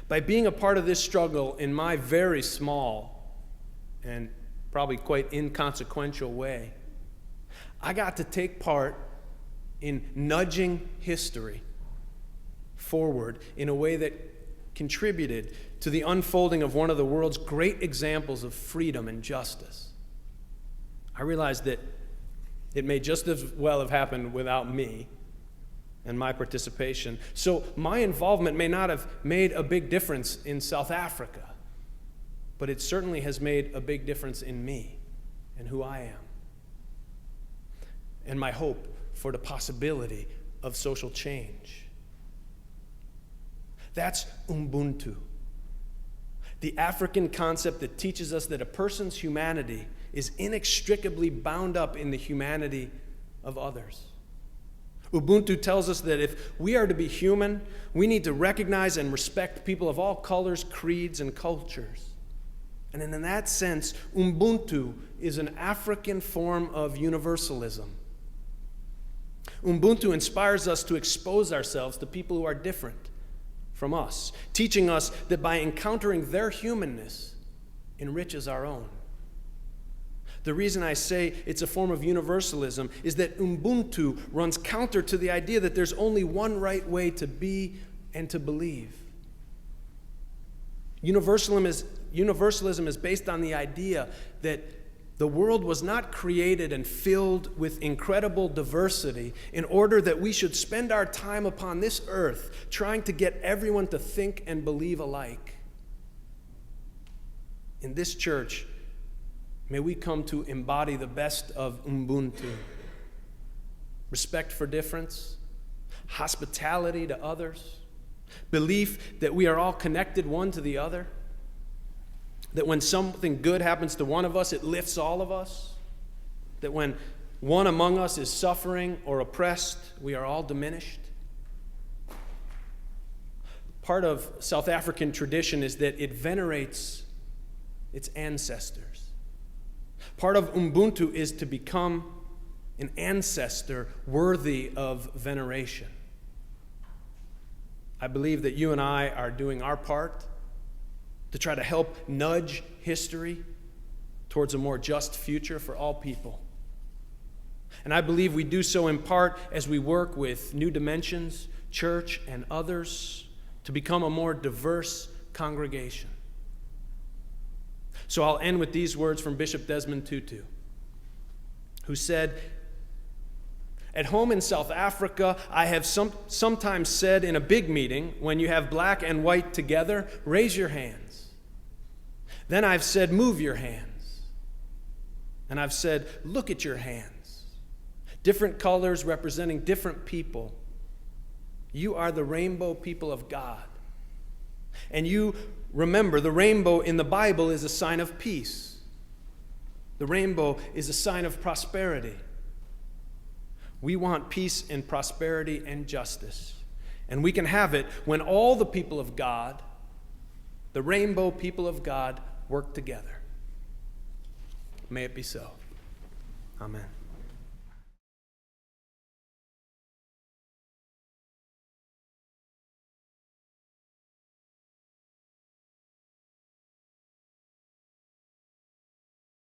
By being a part of this struggle in my very small and probably quite inconsequential way, I got to take part in nudging history forward in a way that contributed to the unfolding of one of the world's great examples of freedom and justice. I realized that it may just as well have happened without me and my participation. So my involvement may not have made a big difference in South Africa, but it certainly has made a big difference in me and who I am, and my hope for the possibility of social change. That's Ubuntu, the African concept that teaches us that a person's humanity is inextricably bound up in the humanity of others. Ubuntu tells us that if we are to be human, we need to recognize and respect people of all colors, creeds, and cultures. And in that sense, Ubuntu is an African form of universalism. Ubuntu inspires us to expose ourselves to people who are different from us, teaching us that by encountering their humanness enriches our own. The reason I say it's a form of universalism is that Ubuntu runs counter to the idea that there's only one right way to be and to believe. Universalism is based on the idea that the world was not created and filled with incredible diversity in order that we should spend our time upon this earth trying to get everyone to think and believe alike. In this church, may we come to embody the best of Ubuntu: respect for difference, hospitality to others, belief that we are all connected one to the other, that when something good happens to one of us, it lifts all of us, that when one among us is suffering or oppressed, we are all diminished. Part of South African tradition is that it venerates its ancestors. Part of Ubuntu is to become an ancestor worthy of veneration. I believe that you and I are doing our part to try to help nudge history towards a more just future for all people. And I believe we do so in part as we work with New Dimensions, Church, and others to become a more diverse congregation. So I'll end with these words from Bishop Desmond Tutu, who said, "At home in South Africa, I have sometimes said in a big meeting, when you have black and white together, raise your hands. Then I've said, move your hands. And I've said, look at your hands. Different colors representing different people. You are the rainbow people of God. And you remember, the rainbow in the Bible is a sign of peace. The rainbow is a sign of prosperity. We want peace and prosperity and justice. And we can have it when all the people of God, the rainbow people of God, work together. May it be so. Amen."